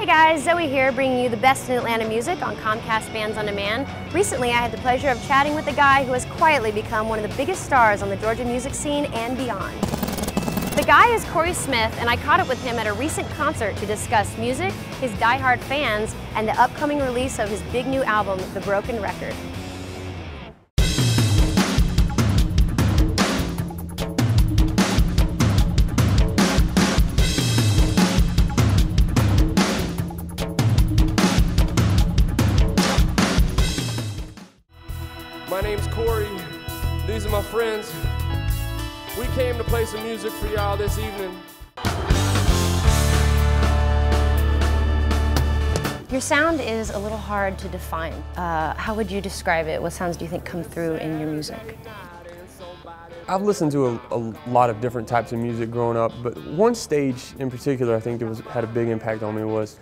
Hey guys, Zoe here, bringing you the best in Atlanta music on Comcast Bands on Demand. Recently, I had the pleasure of chatting with a guy who has quietly become one of the biggest stars on the Georgia music scene and beyond. The guy is Corey Smith, and I caught up with him at a recent concert to discuss music, his diehard fans, and the upcoming release of his big new album, The Broken Record. My name's Corey. These are my friends. We came to play some music for y'all this evening. Your sound is a little hard to define. How would you describe it? What sounds do you think come through in your music? I've listened to a lot of different types of music growing up, but one stage in particular I think that had a big impact on me was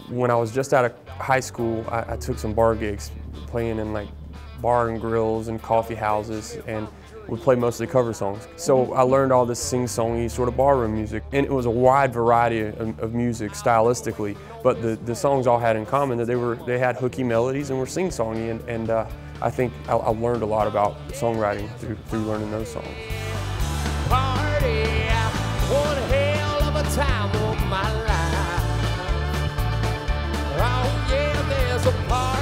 when I was just out of high school. I took some bar gigs, playing in like bar and grills and coffee houses, and would play mostly cover songs. So I learned all this sing-songy sort of barroom music, and it was a wide variety of music stylistically, but the songs all had in common that they had hooky melodies and were sing-songy, and I think I learned a lot about songwriting through learning those songs. Party, one hell of a time of my life. Oh yeah, there's a party.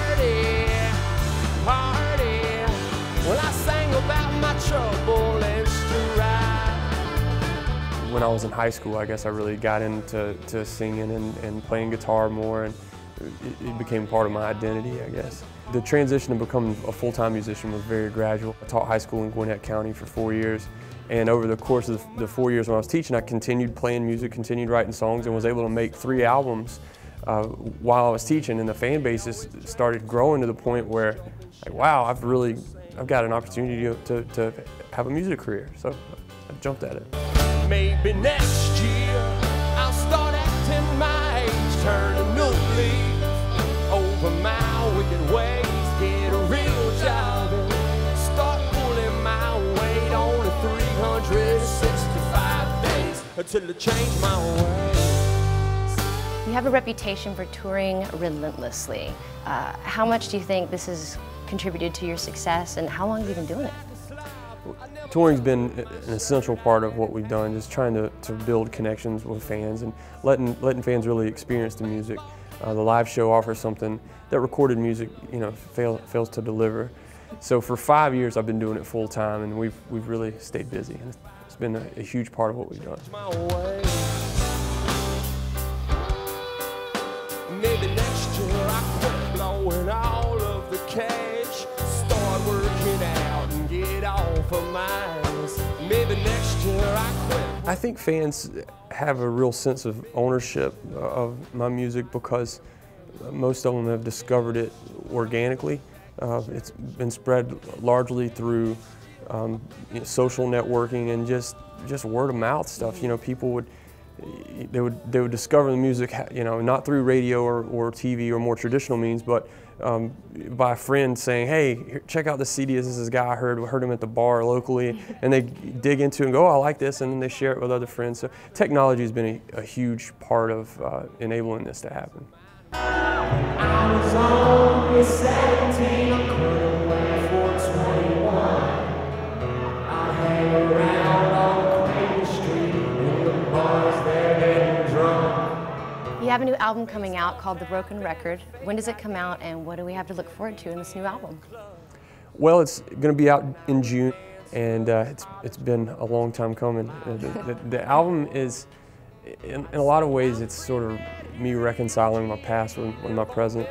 Well, I sang about my trouble and strife. When I was in high school, I guess I really got into singing and playing guitar more, and it became part of my identity, I guess. The transition to become a full-time musician was very gradual. I taught high school in Gwinnett County for 4 years, and over the course of the 4 years when I was teaching, I continued playing music, continued writing songs, and was able to make 3 albums while I was teaching, and the fan bases started growing to the point where, like, wow, I've got an opportunity to have a music career, so I jumped at it. Maybe next year I'll start acting my age, turn a new leaf over my wicked ways, get a real job and start pulling my weight on the 365 days until I change my ways. You have a reputation for touring relentlessly. How much do you think this has contributed to your success, and how long have you been doing it? Touring's been an essential part of what we've done, just trying to build connections with fans and letting fans really experience the music. The live show offers something that recorded music, fails to deliver. So for 5 years I've been doing it full time, and we've really stayed busy. And it's been a huge part of what we've done. Maybe next year I quit blowing all of the cash, start working out and get off of mines. Maybe next year I quit. I think fans have a real sense of ownership of my music because most of them have discovered it organically. It's been spread largely through social networking and just word of mouth stuff. People would discover the music, not through radio or TV or more traditional means, but by a friend saying, "Hey, check out this CD. This is this guy I heard him at the bar locally," and they dig into it and go, "Oh, I like this," and then they share it with other friends. So technology has been a huge part of enabling this to happen. I was only 17, I couldn't wait for 21. I hang around on Queen Street in the bars there getting drunk. You have a new album coming out called The Broken Record. When does it come out, and what do we have to look forward to in this new album? Well, it's going to be out in June, and it's been a long time coming. The album is, in a lot of ways, it's sort of me reconciling my past with my present.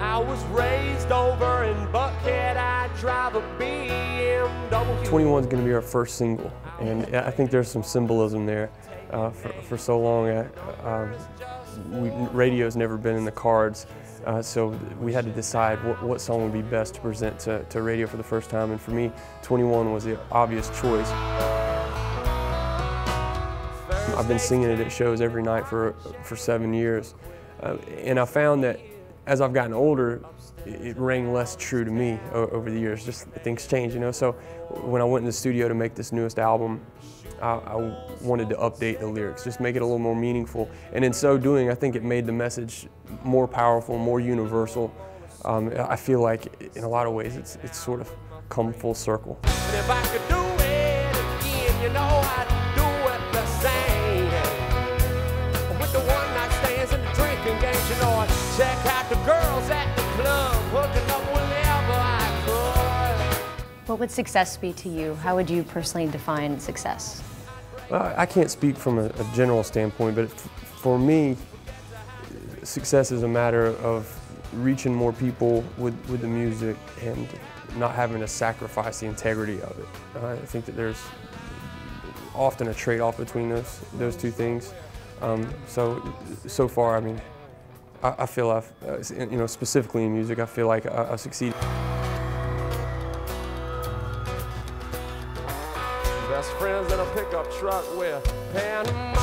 I was raised over in Buckhead. I drive a BMW. 21 is going to be our first single, and I think there's some symbolism there. For so long, radio's never been in the cards, so we had to decide what song would be best to present to radio for the first time, and for me, 21 was the obvious choice. I've been singing it at shows every night for 7 years, and I found that as I've gotten older, it rang less true to me over the years. Just things change, So when I went in the studio to make this newest album, I wanted to update the lyrics, just make it a little more meaningful. And in so doing, I think it made the message more powerful, more universal. I feel like in a lot of ways it's sort of come full circle. And if I could do it again, you know I'd do it the same. With the one-night stands and the drinking games, you know I'd check out the girls at the club, hooking up whenever I could. What would success be to you? How would you personally define success? I can't speak from a general standpoint, but for me, success is a matter of reaching more people with the music and not having to sacrifice the integrity of it. I think that there's often a trade-off between those two things. So far, I mean, I feel I've, you know, specifically in music, I feel like I've succeeded. Best friends in a pickup truck with Panama.